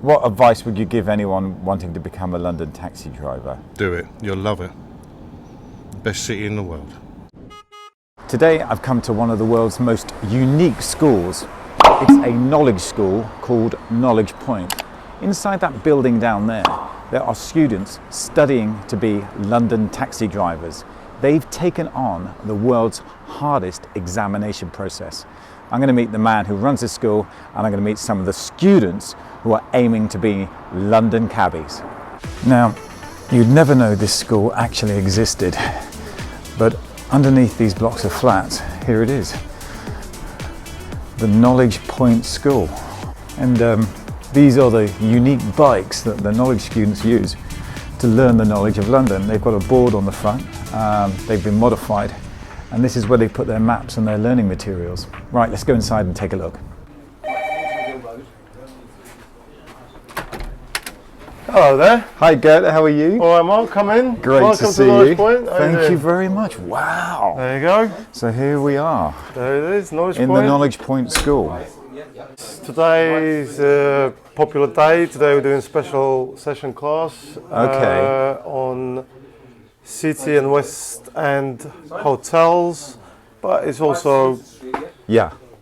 what advice would you give anyone wanting to become a London taxi driver? Do it. You'll love it. Best city in the world. Today I've come to one of the world's most unique schools. It's a knowledge school called Knowledge Point. Inside that building down there are students studying to be London taxi drivers. They've taken on the world's hardest examination process. I'm going to meet the man who runs this school, and I'm going to meet some of the students who are aiming to be London Cabbies. Now, you'd never know this school actually existed, but underneath these blocks of flats, here it is. The Knowledge Point School. And these are the unique bikes that the knowledge students use to learn the knowledge of London. They've got a board on the front, they've been modified, and this is where they put their maps and their learning materials. Right, let's go inside and take a look. Hello there. Hi Gert, how are you? All right, Mark, come in. Great Welcome to see Knowledge you. Point. Thank you very much. Wow. There you go. So here we are. There it is, Knowledge in Point. the Knowledge Point School. Today is a popular day. Today we're doing special session class on City and West End hotels, but it's also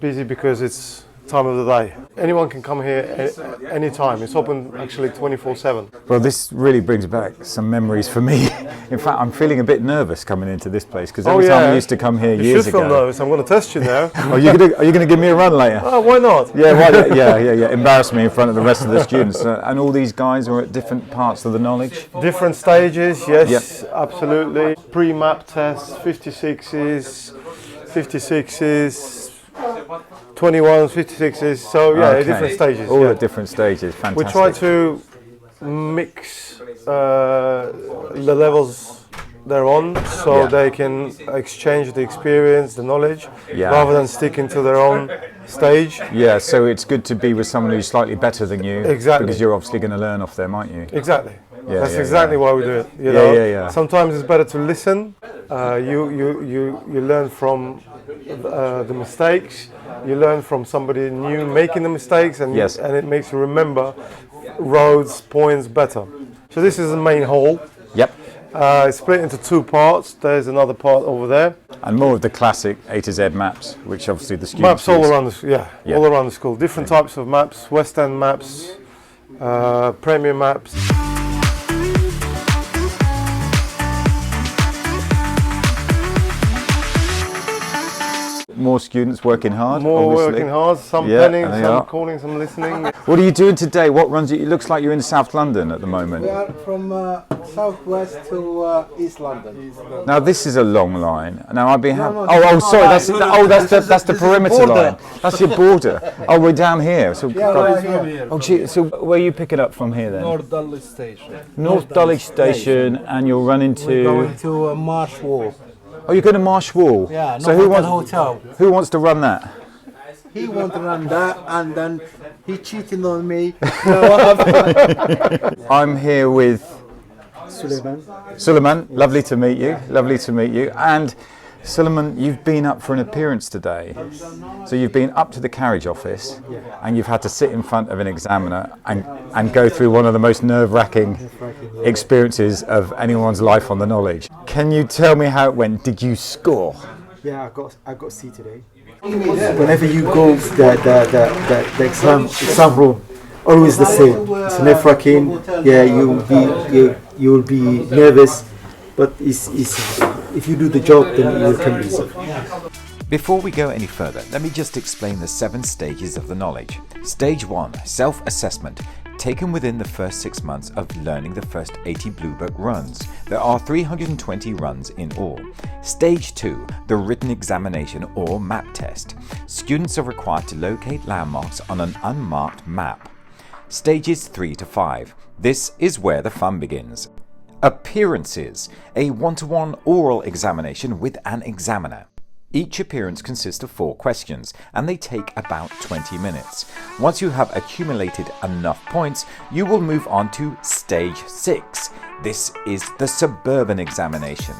busy because it's time of the day. Anyone can come here any time. It's open actually 24/7. Well, this really brings back some memories for me. In fact, I'm feeling a bit nervous coming into this place because every time I used to come here years ago. You should feel nervous. I'm going to test you now. Are you going to give me a run later? Oh, why not? Yeah. Embarrass me in front of the rest of the students. And all these guys are at different parts of the knowledge? Different stages, yes, absolutely. Pre-map tests, 56s, 21s, 56s, so different stages. All at different stages, fantastic. We try to mix the levels they're on so they can exchange the experience, the knowledge, rather than sticking to their own stage. Yeah, so it's good to be with someone who's slightly better than you. Exactly. Because you're obviously going to learn off them, aren't you? Exactly. Yeah, That's exactly why we do it. You know? Sometimes it's better to listen. You learn from the mistakes. You learn from somebody new making the mistakes, and it makes you remember roads, points better. So this is the main hall. Yep. It's split into two parts. There's another part over there. And more of the classic A to Z maps, which obviously the students maps all use. around the all around the school. Different types of maps, West End maps, Premier maps. More students working hard. More obviously. working hard. Some penning, some calling, some listening. What are you doing today? What runs it? It looks like you're in South London at the moment. We are from southwest to East London. Now this is a long line. Now I've been. Sorry. That's the perimeter line. That's your border. Oh, we're down here. So so where are you picking up from here then? North Dulwich Station. North Dulwich Station, and you're running to. We're going to Marsh Wall. Oh, you're going to Marsh Wall. Yeah. So hotel. Who wants to run that? He wanted to run that, and then he cheated on me. I'm here with Suleiman. Lovely to meet you. Lovely to meet you. And Suleiman, you've been up for an appearance today. So you've been up to the carriage office, and you've had to sit in front of an examiner and go through one of the most nerve-wracking experiences of anyone's life on the knowledge. Can you tell me how it went? Did you score? Yeah, I got C today. Whenever you go the exam room, always the same. It's nerve-wracking. Yeah, you'll be nervous, but it's if you do the job, then it will come easy. Before we go any further, let me just explain the 7 stages of the knowledge. Stage 1, self-assessment, taken within the first 6 months of learning the first 80 Bluebook runs. There are 320 runs in all. Stage 2, the written examination or map test. Students are required to locate landmarks on an unmarked map. Stages 3 to 5. This is where the fun begins. Appearances, a one-to-one oral examination with an examiner. Each appearance consists of 4 questions, and they take about 20 minutes. Once you have accumulated enough points, you will move on to Stage 6. This is the suburban examination.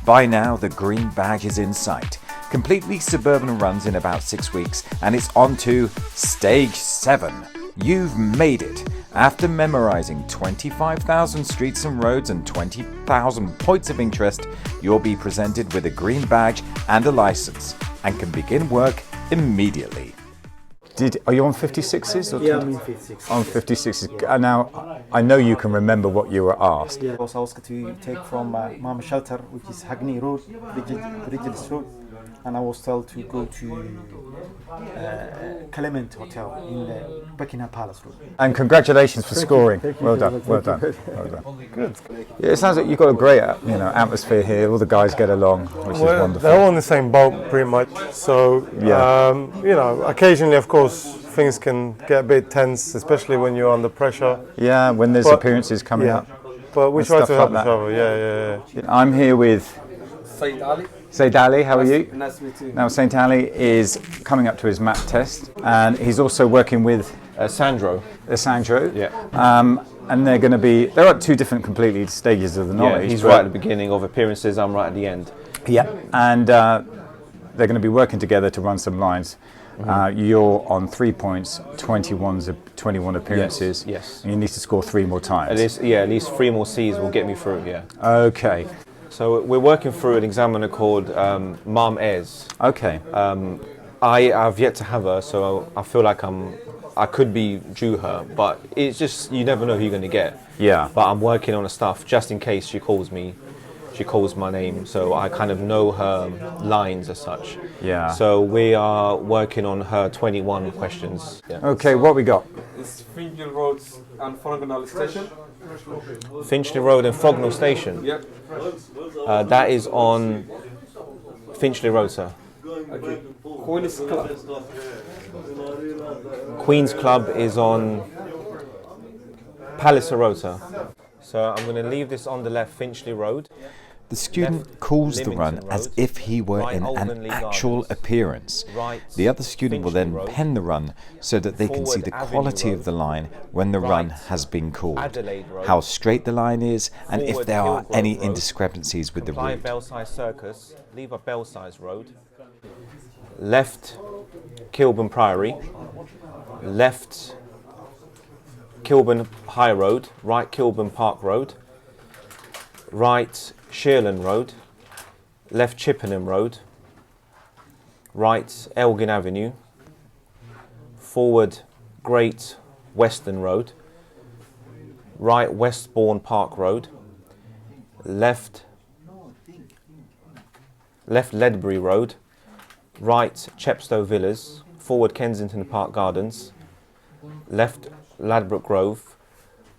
By now, the green badge is in sight. Completely suburban runs in about 6 weeks, and it's on to Stage 7. You've made it. After memorizing 25,000 streets and roads and 20,000 points of interest, you'll be presented with a green badge and a license and can begin work immediately. Are you on 56s? Or Yeah, I'm in 56. on 56s. Now, I know you can remember what you were asked. Yeah. I was asked to take from Mama Shelter, which is Hackney Road, Regis Road, and I was told to go to Clement Hotel in Buckingham Palace Road. And congratulations for scoring. Well done, well done, well done. Good. Yeah, it sounds like you've got a great, atmosphere here. All the guys get along, which is wonderful. They're all in the same boat, pretty much. So, occasionally, of course, things can get a bit tense, especially when you're under pressure. Yeah, when there's appearances coming up. But we and try to stuff help like each other. Yeah. I'm here with Said Ali. Said Ali, how are you? Nice to meet you. Now, Saint Ali is coming up to his map test, and he's also working with Sandro. Sandro. Yeah. And they're at two different completely stages of the knowledge. Yeah, he's right at the beginning of appearances, I'm right at the end. Yeah, and they're going to be working together to run some lines. You're on 3 points, 21 appearances. Yes. And you need to score 3 more times. At least 3 more C's will get me through, yeah. Okay. So we're working through an examiner called Mom Ez. Okay. I have yet to have her, so I feel like I could be due her, but it's just, you never know who you're going to get. Yeah. But I'm working on the stuff just in case she calls my name, so I kind of know her lines as such. Yeah. So we are working on her 21 questions. Yeah. Okay, what we got? It's Finchley Road and Frognall Station. Finchley Road and Frognall Station. Yep. That is on Finchley Road, sir. Okay. Queen's Club. Queen's Club is on Palliser Road, sir. So I'm going to leave this on the left, Finchley Road. The student calls the run as if he were in an actual appearance. The other student will then pen the run so that they can see the quality of the line when the run has been called, how straight the line is, and if there are any indiscrepancies with the route. Belsize Circus, leave a Belsize Road. Left Kilburn Priory, left Kilburn High Road, right Kilburn Park Road, right Shearland Road, left Chippenham Road, right Elgin Avenue, forward Great Western Road, right Westbourne Park Road, left Ledbury Road, right Chepstow Villas, forward Kensington Park Gardens, left Ladbroke Grove,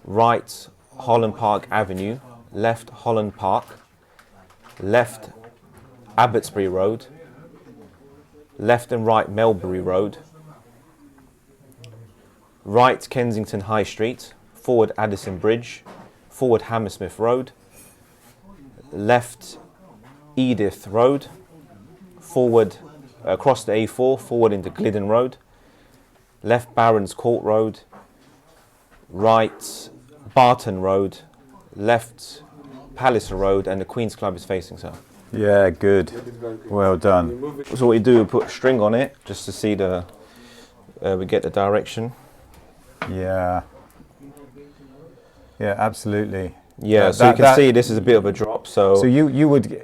right Holland Park Avenue, left Holland Park, left Abbotsbury Road, left and right Melbury Road, right Kensington High Street, forward Addison Bridge, forward Hammersmith Road, left Edith Road, forward across the A4, forward into Glidden Road, left Barons Court Road, right Barton Road, left Palliser Road, and the Queen's Club is facing, sir. Yeah, good. Well done. So what we do, we put a string on it just to see we get the direction. Yeah. Yeah, absolutely. Yeah, so you can see this is a bit of a drop. So you would,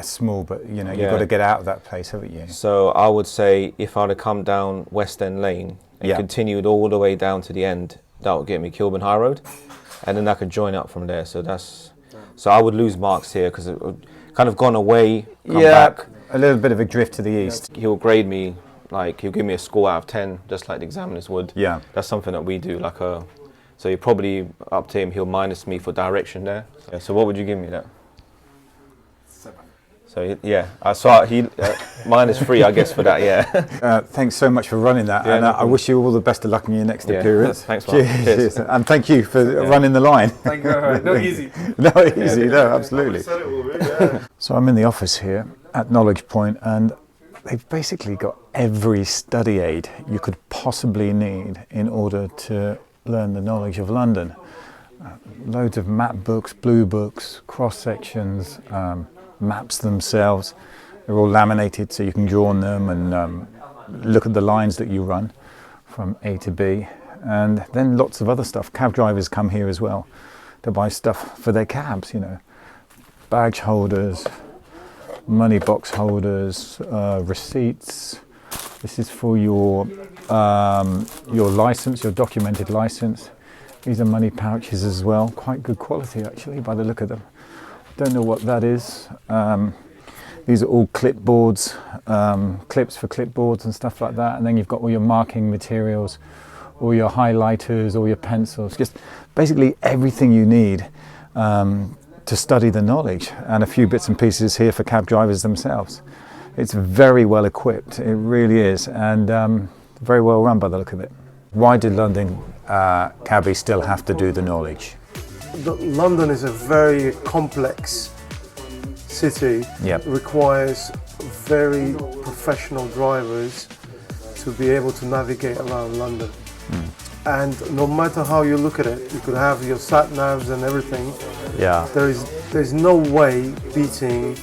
small, but you've got to get out of that place, haven't you? So I would say if I'd have come down West End Lane and continued all the way down to the end, that would get me Kilburn High Road, and then I could join up from there. So I would lose marks here because it would kind of gone away, come back. A little bit of a drift to the east. He'll grade me, he'll give me a score out of 10, just like the examiners would. Yeah. That's something that we do, so you're probably up to him, he'll minus me for direction there. Yeah, so what would you give me that? 7. So I saw he -3, I guess, for that. Yeah. Thanks so much for running that, and I wish you all the best of luck in your next appearance. Thanks, man. Cheers. And thank you for running the line. Thank you very much. Not easy. Not easy, no, absolutely. So I'm in the office here at Knowledge Point, and they've basically got every study aid you could possibly need in order to learn the knowledge of London. Loads of map books, blue books, cross sections, maps themselves. They're all laminated so you can draw on them and look at the lines that you run from A to B. and then lots of other stuff. Cab drivers come here as well to buy stuff for their cabs, you know, badge holders, money box holders, receipts. This is for your license, your documented license. These are money pouches as well, quite good quality actually by the look of them. Don't know what that is. These are all clipboards, clips for clipboards and stuff like that. And then you've got all your marking materials, all your highlighters, all your pencils, just basically everything you need to study the knowledge, and a few bits and pieces here for cab drivers themselves. It's very well equipped, it really is, and very well run by the look of it. Why did London Cabbies still have to do the knowledge? London is a very complex city. Yep. It requires very professional drivers to be able to navigate around London. And no matter how you look at it, you could have your sat navs and everything. Yeah. There's no way beating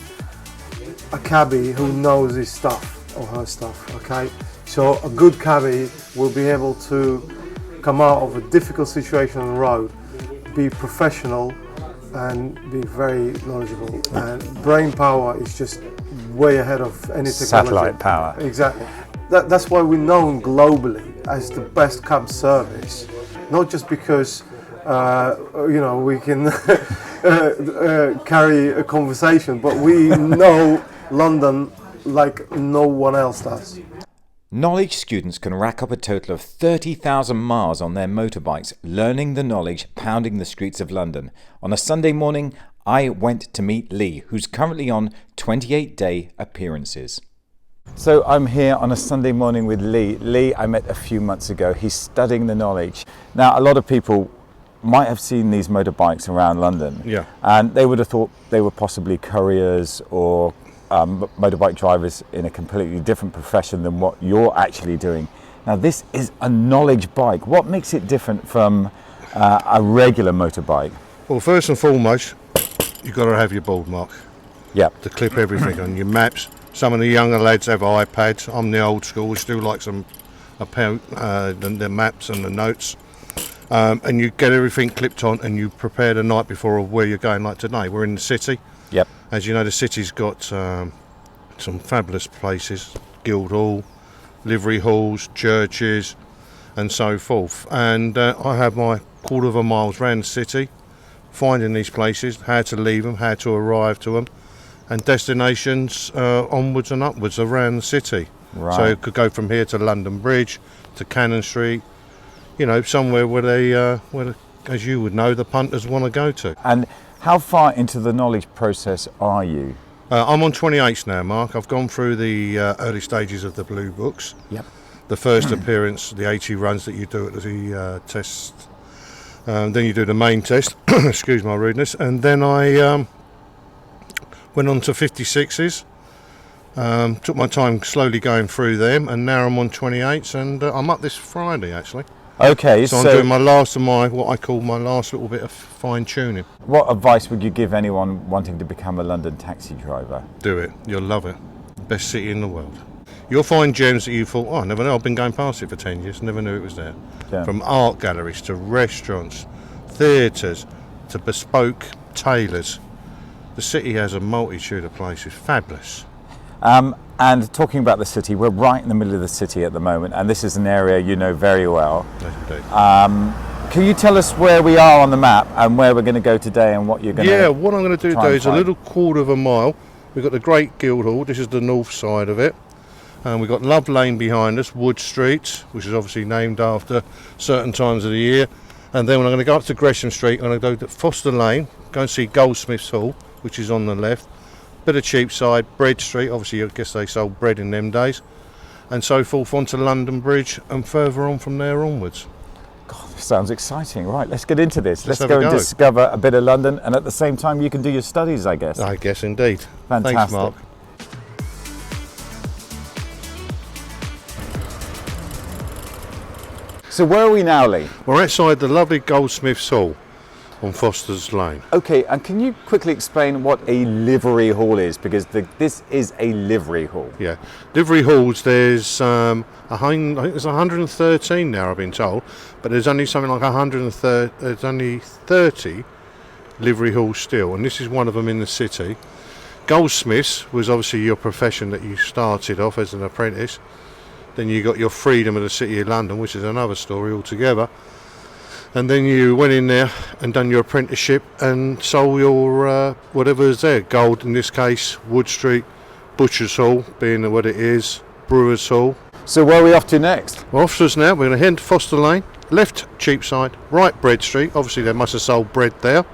a cabbie who knows his stuff or her stuff. Okay, so a good cabbie will be able to come out of a difficult situation on the road, be professional, and be very knowledgeable. And brain power is just way ahead of any technology. Satellite power. Exactly. That's why we're known globally as the best cab service. Not just because you know, we can carry a conversation, but we know London like no one else does. Knowledge students can rack up a total of 30,000 miles on their motorbikes, learning the knowledge, pounding the streets of London. On a Sunday morning, I went to meet Lee, who's currently on 28-day appearances. So I'm here on a Sunday morning with Lee. Lee I met a few months ago. He's studying the knowledge. Now, a lot of people might have seen these motorbikes around London, and they would have thought they were possibly couriers or motorbike drivers in a completely different profession than what you're actually doing. Now, this is a knowledge bike. What makes it different from a regular motorbike? Well, first and foremost, you've got to have your board mark. Yeah. To clip everything on your maps. Some of the younger lads have iPads. I'm the old school. We still like the maps and the notes. And you get everything clipped on, and you prepare the night before of where you're going. Like today, we're in the city. Yep. As you know, the city's got some fabulous places: Guildhall, livery halls, churches, and so forth. And I have my quarter of a miles around the city, finding these places, how to leave them, how to arrive to them, and destinations onwards and upwards around the city. Right. So it could go from here to London Bridge, to Cannon Street, you know, somewhere where as you would know, the punters want to go to. And how far into the knowledge process are you? I'm on 28 now, Mark. I've gone through the early stages of the Blue Books. Yep. The first appearance, the 80 runs that you do at the test. Then you do the main test, excuse my rudeness, and then I went on to 56s, took my time slowly going through them, and now I'm on 28s, and I'm up this Friday actually. Okay, so I'm doing my last of what I call my last little bit of fine tuning. What advice would you give anyone wanting to become a London taxi driver? Do it, you'll love it. Best city in the world. You'll find gems that you thought, oh, I never know, I've been going past it for 10 years, never knew it was there. Yeah. From art galleries to restaurants, theatres to bespoke tailors. The city has a multitude of places, fabulous. And talking about the city, we're right in the middle of the city at the moment, and this is an area you know very well. Yes, indeed. Can you tell us where we are on the map and where we're going to go today and what you're going to Yeah, what I'm going to do today is a little quarter of a mile. We've got the Great Guildhall, this is the north side of it. And we've got Love Lane behind us, Wood Street, which is obviously named after certain times of the year. And then I'm going to go up to Gresham Street, I'm going to go to Foster Lane, go and see Goldsmiths Hall, which is on the left. Bit of Cheapside, Bread Street, obviously I guess they sold bread in them days. And so forth onto London Bridge and further on from there onwards. God, this sounds exciting. Right, let's get into this. Let's go and discover a bit of London, and at the same time you can do your studies, I guess. I guess indeed. Fantastic. Thanks, Mark. So where are we now, Lee? We're outside the lovely Goldsmiths Hall. on Foster's Lane. Okay, and can you quickly explain what a livery hall is? Because this is a livery hall. Yeah, livery halls, there's I think there's 113 now, I've been told, but there's only something like 130, there's only 30 livery halls still, and this is one of them in the city. Goldsmiths was obviously your profession that you started off as an apprentice. Then you got your freedom of the City of London, which is another story altogether. And then you went in there and done your apprenticeship and sold your whatever's there. Gold, in this case, Wood Street, Butcher's Hall, being what it is, Brewer's Hall. So where are we off to next? We're off to us now. We're going to head to Foster Lane, left Cheapside, right Bread Street. Obviously they must have sold bread there.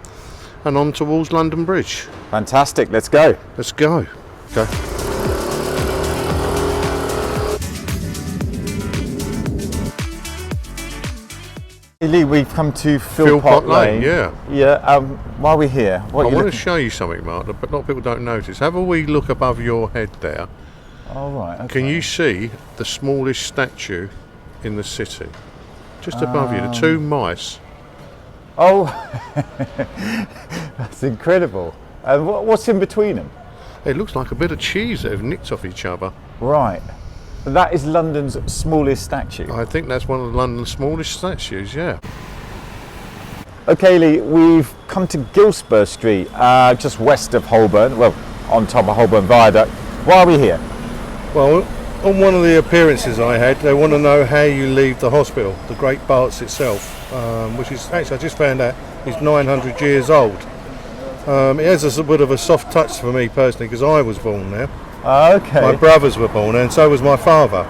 And on towards London Bridge. Fantastic, let's go. Let's go. Okay. Lee, we've come to Philpott Lane. Yeah. Yeah. While we're here, I want to show you something, Mark, but a lot of people don't notice. Have a wee look above your head there. Oh, right. Okay. Can you see the smallest statue in the city? Just above you, the two mice. Oh, that's incredible. And what's in between them? It looks like a bit of cheese that have nicked off each other. Right. That is London's smallest statue. I think that's one of London's smallest statues, yeah. Okay, Lee, we've come to Gilsborough Street, just west of Holborn, well, on top of Holborn Viaduct. Why are we here? Well, on one of the appearances I had, they want to know how you leave the hospital, the Great Barts itself, which is actually, I just found out, is 900 years old. It has a bit of a soft touch for me personally, because I was born there. Okay. My brothers were born there, and so was my father.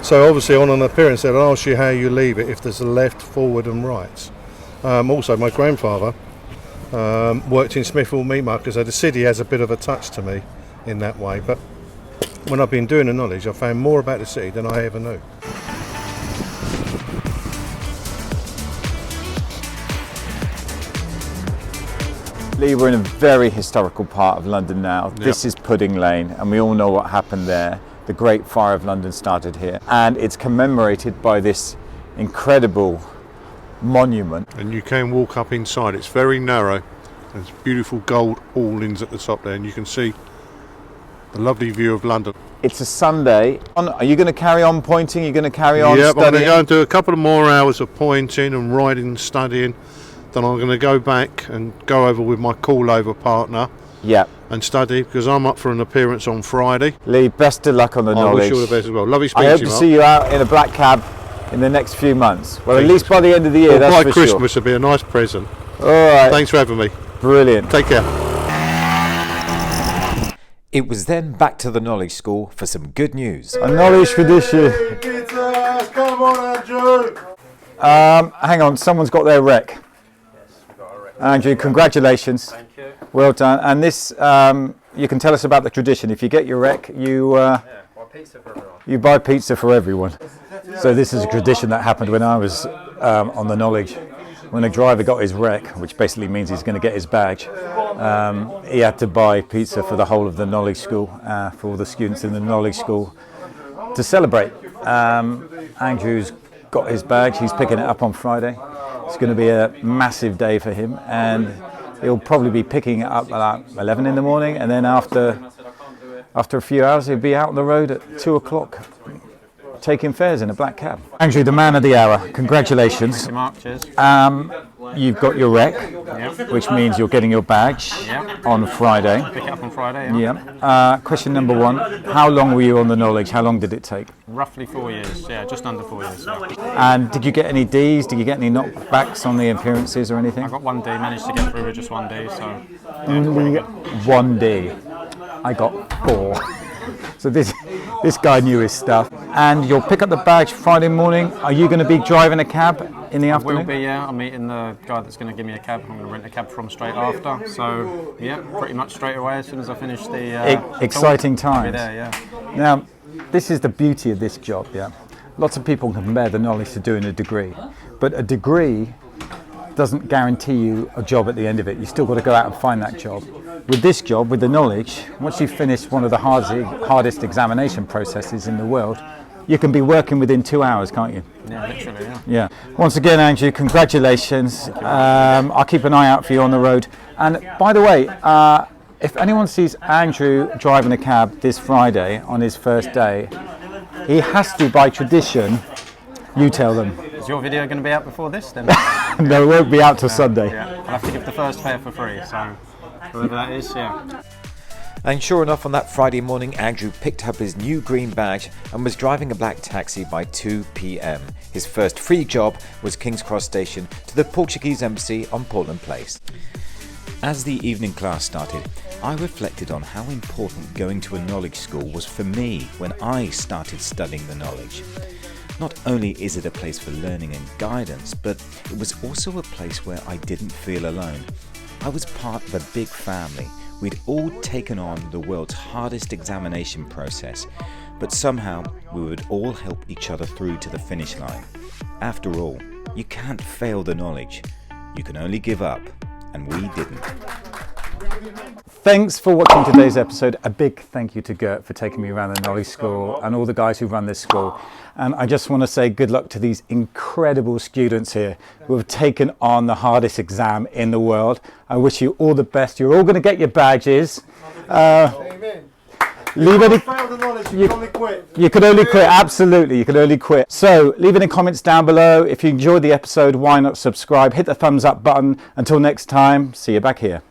So obviously on an appearance they'll ask you how you leave it, if there's a left, forward and right. Also my grandfather worked in Smithfield Meat Market, so the city has a bit of a touch to me in that way. But when I've been doing the knowledge, I've found more about the city than I ever knew. Lee, we're in a very historical part of London now. Yep. This is Pudding Lane, and we all know what happened there. The Great Fire of London started here, and it's commemorated by this incredible monument. And you can walk up inside. It's very narrow. There's beautiful gold awnings at the top there, and you can see the lovely view of London. It's a Sunday. Are you going to carry on pointing? Are you going to carry on studying? studying? I'm going to go and do a couple of more hours of pointing and riding and studying. Then I'm going to go back and go over with my call-over partner. Yeah. And study, because I'm up for an appearance on Friday. Lee, best of luck on the knowledge. I wish you all the best as well. Lovely speaking to you, I hope to see you out in a black cab in the next few months. Well, at least by the end of the year, that's by for Christmas sure. It'll be a nice present. All right. Thanks for having me. Brilliant. Take care. It was then back to the Knowledge School for some good news. A knowledge tradition. Come on, Andrew. Hang on, someone's got their wreck. Andrew, congratulations. Thank you. Well done. And this, you can tell us about the tradition. If you get your wreck, you buy pizza for everyone. You buy pizza for everyone. So this is a tradition that happened when I was on the knowledge. When a driver got his wreck, which basically means he's going to get his badge, he had to buy pizza for the whole of the knowledge school, for all the students in the knowledge school to celebrate. Andrew's got his badge. He's picking it up on Friday. It's going to be a massive day for him, and he'll probably be picking it up at about 11 in the morning, and then after a few hours he'll be out on the road at 2 o'clock taking fares in a black cab. Andrew, the man of the hour, congratulations. Thank you, Mark. Cheers. You've got your rec, Yep. which means you're getting your badge Yep. on Friday. Pick it up on Friday. Yeah. Question number one, how long were you on the knowledge? How long did it take? Roughly 4 years. Yeah, just under 4 years. Yeah. And did you get any Ds? Did you get any knockbacks on the appearances or anything? I got 1 D. Managed to get through with just 1 D. So. Yeah. 1 D. I got 4. So this guy knew his stuff. And you'll pick up the badge Friday morning. Are you going to be driving a cab in the afternoon? I will be, yeah. I'm meeting the guy that's going to give me a cab. I'm going to rent a cab from straight after. So, yeah, pretty much straight away as soon as I finish the... exciting talk, I'll be times. there, yeah. Now, this is the beauty of this job, yeah. Lots of people compare the knowledge to doing a degree. But a degree doesn't guarantee you a job at the end of it. You still got to go out and find that job. With this job, with the knowledge, once you finish one of the hardest examination processes in the world, you can be working within 2 hours, can't you? Yeah, literally, yeah. Yeah. Once again, Andrew, congratulations. I'll keep an eye out for you on the road. And by the way, if anyone sees Andrew driving a cab this Friday on his first day, he has to, by tradition, you tell them. Is your video going to be out before this then? No, it won't be out till Sunday. Yeah. I'll have to give the first fare for free, so whatever that is, yeah. And sure enough, on that Friday morning, Andrew picked up his new green badge and was driving a black taxi by 2 p.m. His first free job was King's Cross Station to the Portuguese Embassy on Portland Place. As the evening class started, I reflected on how important going to a knowledge school was for me when I started studying the knowledge. Not only is it a place for learning and guidance, but it was also a place where I didn't feel alone. I was part of a big family. We'd all taken on the world's hardest examination process, but somehow we would all help each other through to the finish line. After all, you can't fail the knowledge. You can only give up, and we didn't. Thanks for watching today's episode. A big thank you to Gert for taking me around the knowledge school and all the guys who run this school. And I just want to say good luck to these incredible students here who have taken on the hardest exam in the world. I wish you all the best. You're all going to get your badges. Leave any. You could only quit. Absolutely, you could only quit. So leave any comments down below. If you enjoyed the episode, why not subscribe? Hit the thumbs up button. Until next time, see you back here.